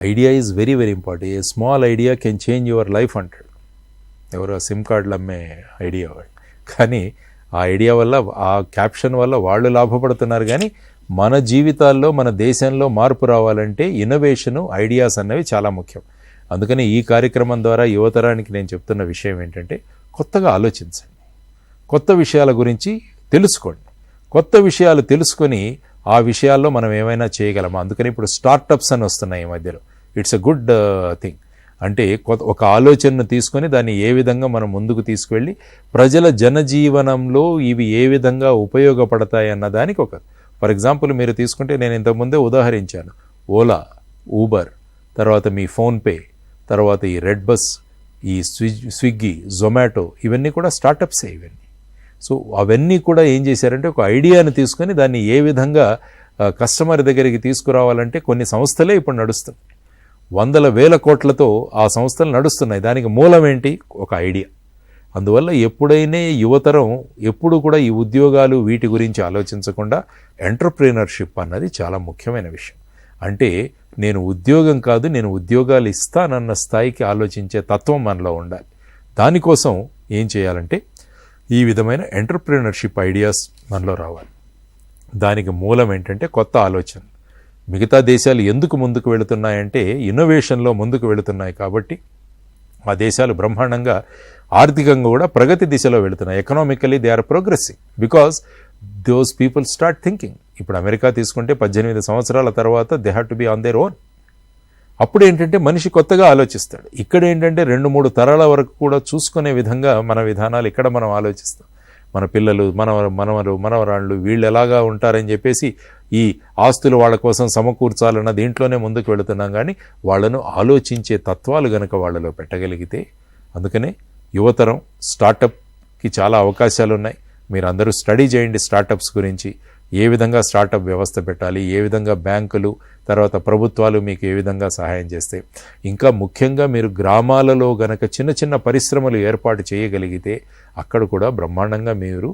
Idea is very very important. A small idea can change your life అంటాడు ఎవరో SIM కార్డులు అమ్మే idea వాడు. కానీ ఆ ఐడియా వల్ల, ఆ క్యాప్షన్ వల్ల వాళ్ళు లాభపడుతున్నారు. కానీ మన జీవితాల్లో, మన దేశంలో మార్పు రావాలంటే ఇన్నోవేషను, ఐడియాస్ అన్నవి చాలా ముఖ్యం. అందుకని ఈ కార్యక్రమం ద్వారా యువతరానికి నేను చెప్తున్న విషయం ఏంటంటే, కొత్తగా ఆలోచించండి, కొత్త విషయాల గురించి తెలుసుకోండి. కొత్త విషయాలు తెలుసుకొని ఆ విషయాల్లో మనం ఏమైనా చేయగలమా. అందుకని ఇప్పుడు స్టార్టప్స్ అని వస్తున్నాయి ఈ మధ్యలో. It's a good thing. అంటే ఒక ఆలోచనను తీసుకొని దాన్ని ఏ విధంగా మనం ముందుకు తీసుకువెళ్ళి ప్రజల జనజీవనంలో ఇవి ఏ విధంగా ఉపయోగపడతాయి అన్న దానికి ఒక, ఫర్ ఎగ్జాంపుల్ మీరు తీసుకుంటే, నేను ఇంతకుముందే ఉదాహరించాను, ఓలా, ఊబర్, తర్వాత మీ ఫోన్పే, తర్వాత ఈ రెడ్ బస్, ఈ స్విగ్గీ, జొమాటో, ఇవన్నీ కూడా స్టార్టప్సే ఇవన్నీ. సో అవన్నీ కూడా ఏం చేశారంటే, ఒక ఐడియాను తీసుకొని దాన్ని ఏ విధంగా కస్టమర్ దగ్గరికి తీసుకురావాలంటే కొన్ని సంస్థలే ఇప్పుడు నడుస్తున్నాయి. వందల వేల కోట్లతో ఆ సంస్థలు నడుస్తున్నాయి. దానికి మూలం ఏంటి? ఒక ఐడియా. అందువల్ల ఎప్పుడైనా యువతరం ఎప్పుడు కూడా ఈ ఉద్యోగాలు వీటి గురించి ఆలోచించకుండా ఎంటర్‌ప్రెన్యూర్‌షిప్ అన్నది చాలా ముఖ్యమైన విషయం. అంటే నేను ఉద్యోగం కాదు, నేను ఉద్యోగాలు ఇస్తానన్న స్థాయికి ఆలోచించే తత్వం మనలో ఉండాలి. దానికోసం ఏం చేయాలంటే ఈ విధమైన ఎంటర్‌ప్రెన్యూర్‌షిప్ ఐడియాస్ మనలో రావాలి. దానికి మూలం ఏంటంటే కొత్త ఆలోచన. మిగతా దేశాలు ఎందుకు ముందుకు వెళుతున్నాయంటే ఇన్నోవేషన్లో ముందుకు వెళుతున్నాయి కాబట్టి ఆ దేశాలు బ్రహ్మాండంగా ఆర్థికంగా కూడా ప్రగతి దిశలో వెళుతున్నాయి. Economically they are progressing because those people start thinking. ఇప్పుడు అమెరికా తీసుకుంటే 18 సంవత్సరాల తర్వాత they have to be on their own. అప్పుడు ఏంటంటే మనిషి కొత్తగా ఆలోచిస్తాడు. ఇక్కడ ఏంటంటే 2-3 తరాల వరకు కూడా చూసుకునే విధంగా మన విధానాలు ఇక్కడ మనం ఆలోచిస్తాం. మన పిల్లలు, మనవరాళ్ళు వీళ్ళు ఎలాగా ఉంటారని చెప్పేసి ఈ ఆస్తులు వాళ్ళ కోసం సమకూర్చాలన్న దీంట్లోనే ముందుకు వెళుతున్నాం. కానీ వాళ్ళను ఆలోచించే తత్వాలు గనక వాళ్ళలో పెట్టగలిగితే, అందుకనే యువతరం స్టార్టప్కి చాలా అవకాశాలు ఉన్నాయి. మీరు అందరూ స్టడీ చేయండి స్టార్టప్స్ గురించి. ఏ విధంగా స్టార్టప్ వ్యవస్థ పెట్టాలి, ఏ విధంగా బ్యాంకులు, తర్వాత ప్రభుత్వాలు మీకు ఏ విధంగా సహాయం చేస్తాయి. ఇంకా ముఖ్యంగా మీరు గ్రామాలలో గనక చిన్న చిన్న పరిశ్రమలు ఏర్పాటు చేయగలిగితే అక్కడ కూడా బ్రహ్మాండంగా మీరు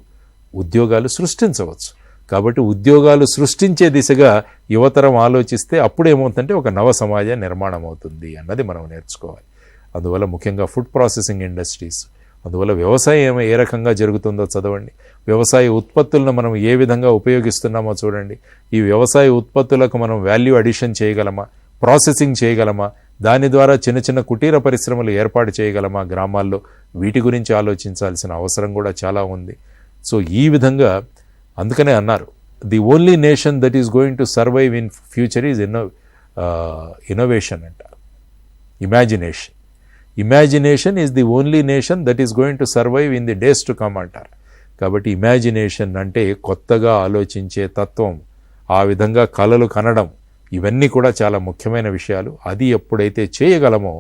ఉద్యోగాలు సృష్టించవచ్చు. కాబట్టి ఉద్యోగాలు సృష్టించే దిశగా యువతరం ఆలోచిస్తే అప్పుడు ఏమవుతుందంటే ఒక నవ సమాజ నిర్మాణం అవుతుంది అన్నది మనం నేర్చుకోవాలి. అందువల్ల ముఖ్యంగా ఫుడ్ ప్రాసెసింగ్ ఇండస్ట్రీస్, అందువల్ల వ్యవసాయం ఏ రకంగా జరుగుతుందో చదవండి. వ్యవసాయ ఉత్పత్తులను మనం ఏ విధంగా ఉపయోగిస్తున్నామో చూడండి. ఈ వ్యవసాయ ఉత్పత్తులకు మనం వాల్యూ అడిషన్ చేయగలమా, ప్రాసెసింగ్ చేయగలమా, దాని ద్వారా చిన్న చిన్న కుటీర పరిశ్రమలు ఏర్పాటు చేయగలమా గ్రామాల్లో, వీటి గురించి ఆలోచించాల్సిన అవసరం కూడా చాలా ఉంది. సో ఈ విధంగా అందుకనే అన్నారు, the only nation that is going to survive in future is innovation అంటారు. Imagination is the only nation that is going to survive in the days to come అంటారు. కాబట్టి ఇమాజినేషన్ అంటే కొత్తగా ఆలోచించే తత్వం, ఆ విధంగా కలలు కనడం, ఇవన్నీ కూడా చాలా ముఖ్యమైన విషయాలు. అది ఎప్పుడైతే చేయగలమో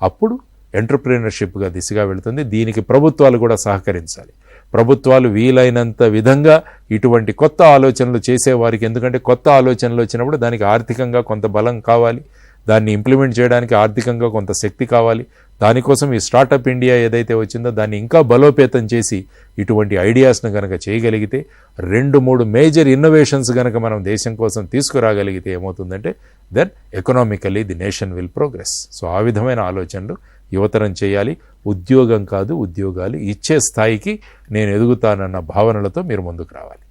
అప్పుడు ఎంటర్‌ప్రెన్యూర్‌షిప్గా దిశగా వెళుతుంది. దీనికి ప్రభుత్వాలు కూడా సహకరించాలి. ప్రభుత్వాలు వీలైనంత విధంగా ఇటువంటి కొత్త ఆలోచనలు చేసేవారికి, ఎందుకంటే కొత్త ఆలోచనలు వచ్చినప్పుడు దానికి ఆర్థికంగా కొంత బలం కావాలి, దాన్ని ఇంప్లిమెంట్ చేయడానికి ఆర్థికంగా కొంత శక్తి కావాలి. దానికోసం ఈ స్టార్టప్ ఇండియా ఏదైతే వచ్చిందో దాన్ని ఇంకా బలోపేతం చేసి ఇటువంటి ఐడియాస్ను కనుక చేయగలిగితే, 2-3 మేజర్ ఇన్నోవేషన్స్ కనుక మనం దేశం కోసం తీసుకురాగలిగితే ఏమవుతుందంటే then economically the nation will progress. So ఆ విధమైన ఆలోచనలు యువతరం చేయాలి. ఉద్యోగం కాదు, ఉద్యోగాలు ఇచ్చే స్థాయికి నేను ఎదుగుతానన్న భావనలతో మీరు ముందుకు రావాలి.